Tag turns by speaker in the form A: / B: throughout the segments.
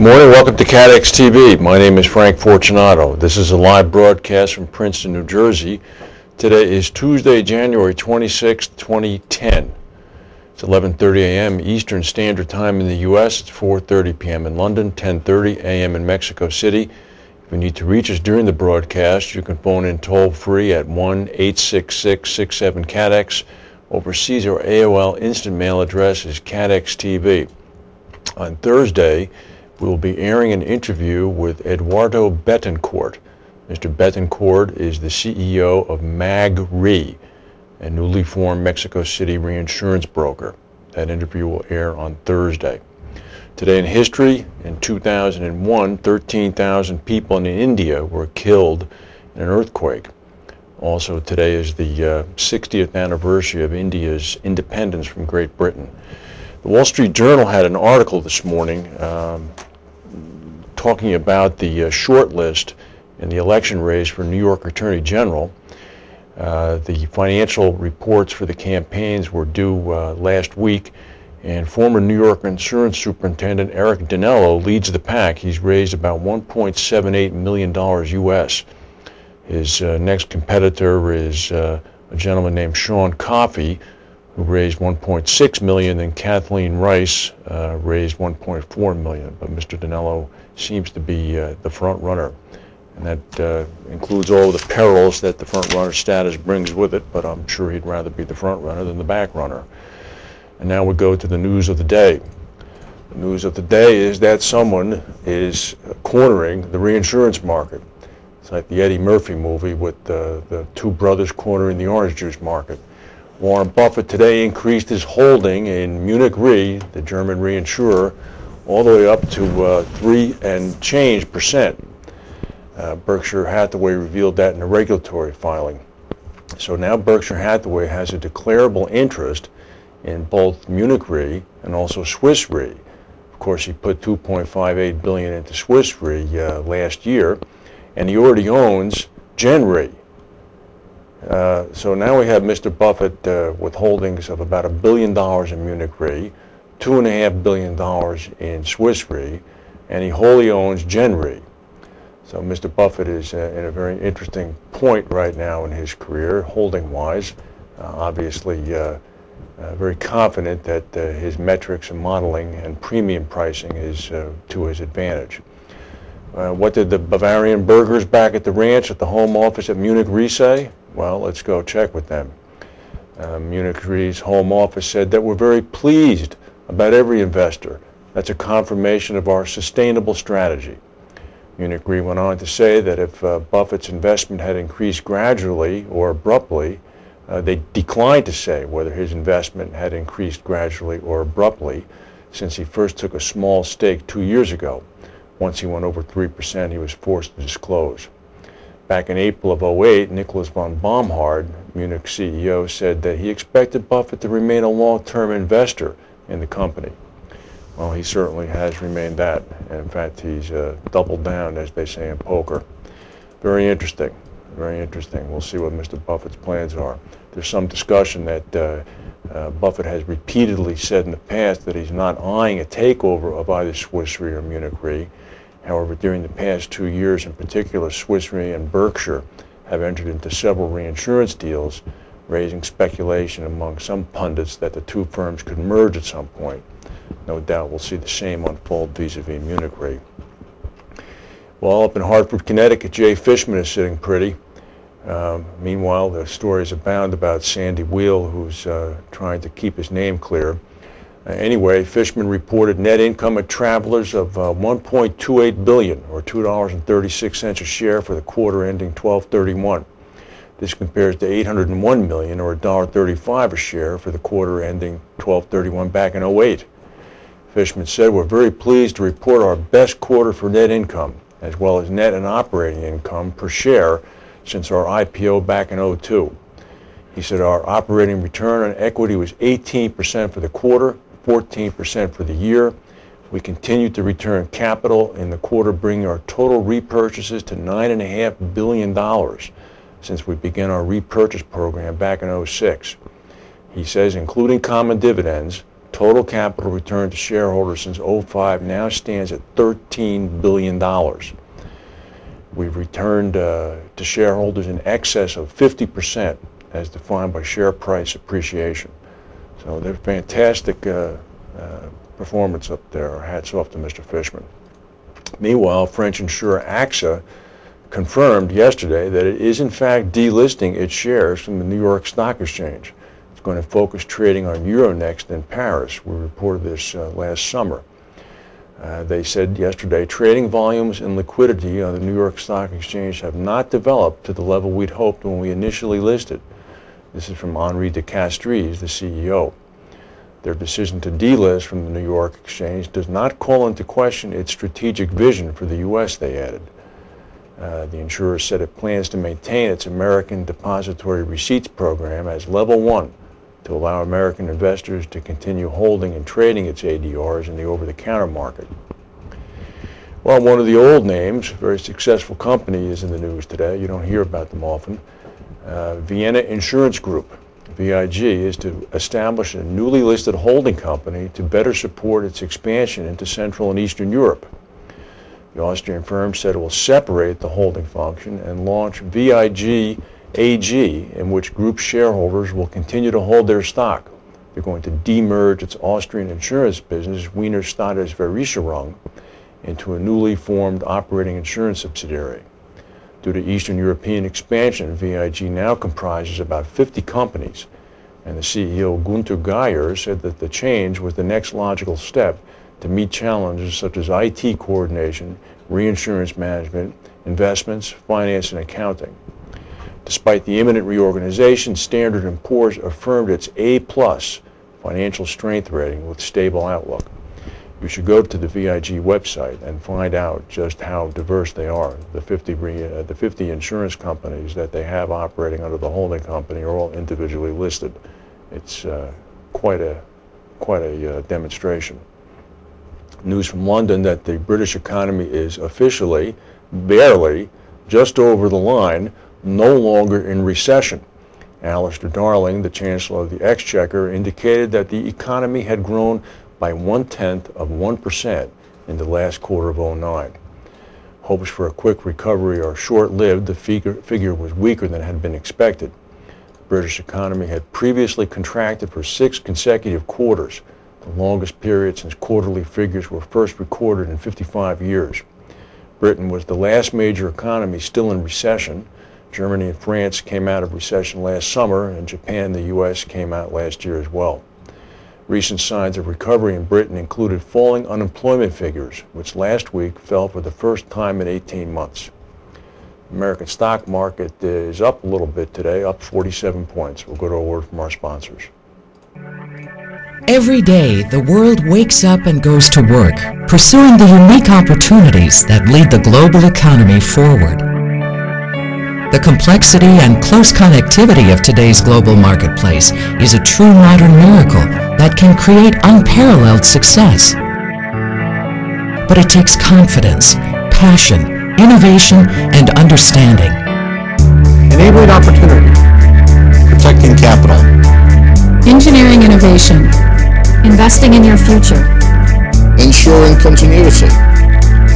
A: morning, welcome to CATEX-TV. My name is Frank Fortunato. This is a live broadcast from Princeton, New Jersey. Today is Tuesday, January 26, 2010. It's 11:30 a.m. Eastern Standard Time in the U.S. It's 4:30 p.m. in London, 10:30 a.m. in Mexico City. If you need to reach us during the broadcast, you can phone in toll-free at 1-866-67-CATEX. Overseas, our AOL instant mail address is CATEX-TV. On Thursday, we will be airing an interview with Eduardo Betancourt. Mr. Betancourt is the CEO of MAG Re, a newly formed Mexico City reinsurance broker. That interview will air on Thursday. Today in history, in 2001, 13,000 people in India were killed in an earthquake. Also, today is the 60th anniversary of India's independence from Great Britain. The Wall Street Journal had an article this morning talking about the short list in the election race for New York Attorney General. The financial reports for the campaigns were due last week, and former New York insurance superintendent Eric Dinello leads the pack. He's raised about $1.78 million U.S. His next competitor is a gentleman named Sean Coffey, who raised $1.6 million, and Kathleen Rice raised $1.4 million. But Mr. Dinello seems to be the front runner, and that includes all the perils that the front runner status brings with it, but I'm sure he'd rather be the front runner than the back runner. And now we go to the news of the day. The news of the day is that someone is cornering the reinsurance market. It's like the Eddie Murphy movie with the two brothers cornering the orange juice market. Warren Buffett today increased his holding in Munich Re, the German reinsurer, all the way up to 3% and change. Berkshire Hathaway revealed that in a regulatory filing. So now Berkshire Hathaway has a declarable interest in both Munich Re and also Swiss Re. Of course, he put $2.58 billion into Swiss Re last year, and he already owns Gen Re. So now we have Mr. Buffett with holdings of about $1 billion in Munich Re, $2.5 billion in Swiss Re, and he wholly owns Gen Re. So Mr. Buffett is in a very interesting point right now in his career, holding-wise. Obviously, very confident that his metrics and modeling and premium pricing is to his advantage. What did the Bavarian burgers back at the ranch at the home office at Munich Re say? Well, let's go check with them. Munich Re's home office said that we're very pleased about every investor. That's a confirmation of our sustainable strategy. Munich Re went on to say that if Buffett's investment had increased gradually or abruptly, they declined to say whether his investment had increased gradually or abruptly since he first took a small stake 2 years ago. Once he went over 3%, he was forced to disclose. Back in April of 2008, Nicholas von Baumhard, Munich CEO, said that he expected Buffett to remain a long-term investor in the company. Well, he certainly has remained that. And in fact, he's doubled down, as they say in poker. Very interesting. Very interesting. We'll see what Mr. Buffett's plans are. There's some discussion that Buffett has repeatedly said in the past that he's not eyeing a takeover of either Swiss Re or Munich Re. However, during the past 2 years in particular, Swiss Re and Berkshire have entered into several reinsurance deals, raising speculation among some pundits that the two firms could merge at some point. No doubt we'll see the same unfold vis-a-vis Munich Re. Well, up in Hartford, Connecticut, Jay Fishman is sitting pretty. Meanwhile, the stories abound about Sandy Wheel, who's trying to keep his name clear. Anyway, Fishman reported net income at Travelers of $1.28 billion, or $2.36 a share for the quarter ending 12/31. This compares to $801 million, or $1.35 a share for the quarter ending 12/31 back in 2008. Fishman said, "We're very pleased to report our best quarter for net income, as well as net and operating income per share since our IPO back in 2002. He said our operating return on equity was 18% for the quarter, 14% for the year. We continued to return capital in the quarter, bringing our total repurchases to $9.5 billion since we began our repurchase program back in 2006. He says, including common dividends, total capital return to shareholders since '05 now stands at $13 billion. We've returned to shareholders in excess of 50% as defined by share price appreciation. So they're fantastic performance up there. Hats off to Mr. Fishman. Meanwhile, French insurer AXA confirmed yesterday that it is in fact delisting its shares from the New York Stock Exchange. It's going to focus trading on Euronext in Paris. We reported this last summer. They said yesterday, trading volumes and liquidity on the New York Stock Exchange have not developed to the level we'd hoped when we initially listed. This is from Henri de Castries, the CEO. Their decision to delist from the New York Exchange does not call into question its strategic vision for the U.S., they added. The insurer said it plans to maintain its American Depository Receipts program as level 1 to allow American investors to continue holding and trading its ADRs in the over-the-counter market. Well, one of the old names, a very successful company, is in the news today. You don't hear about them often. Vienna Insurance Group, VIG, is to establish a newly listed holding company to better support its expansion into Central and Eastern Europe. The Austrian firm said it will separate the holding function and launch VIG AG, in which group shareholders will continue to hold their stock. They're going to demerge its Austrian insurance business, Wiener Staatsversicherung, into a newly formed operating insurance subsidiary. Due to Eastern European expansion, VIG now comprises about 50 companies, and the CEO Gunther Geyer said that the change was the next logical step to meet challenges such as IT coordination, reinsurance management, investments, finance, and accounting. Despite the imminent reorganization, Standard & Poor's affirmed its A+ financial strength rating with stable outlook. You should go to the VIG website and find out just how diverse they are. The 50 insurance companies that they have operating under the holding company are all individually listed. It's quite a demonstration. News from London that the British economy is officially, barely, just over the line, no longer in recession. Alistair Darling, the Chancellor of the Exchequer, indicated that the economy had grown by 0.1% in the last quarter of '09. Hopes for a quick recovery are short-lived. The figure was weaker than had been expected. The British economy had previously contracted for 6 consecutive quarters, the longest period since quarterly figures were first recorded in 55 years. Britain was the last major economy still in recession. Germany and France came out of recession last summer, and Japan and the U.S. came out last year as well. Recent signs of recovery in Britain included falling unemployment figures, which last week fell for the first time in 18 months. The American stock market is up a little bit today, up 47 points. We'll go to a word from our sponsors.
B: Every day, the world wakes up and goes to work, pursuing the unique opportunities that lead the global economy forward. The complexity and close connectivity of today's global marketplace is a true modern miracle that can create unparalleled success. But it takes confidence, passion, innovation, and understanding.
C: Enabling opportunity, protecting capital,
D: engineering innovation, investing in your future,
C: ensuring continuity,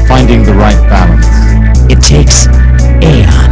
C: finding the right balance.
B: It takes Aon.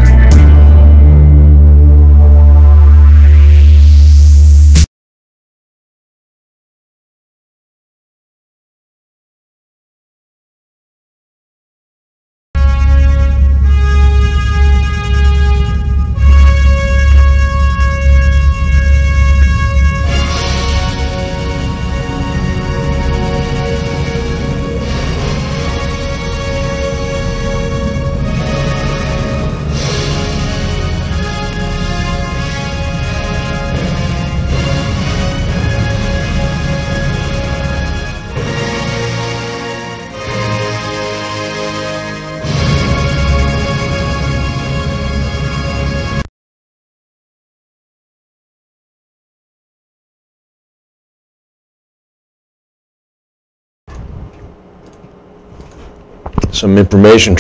A: Some information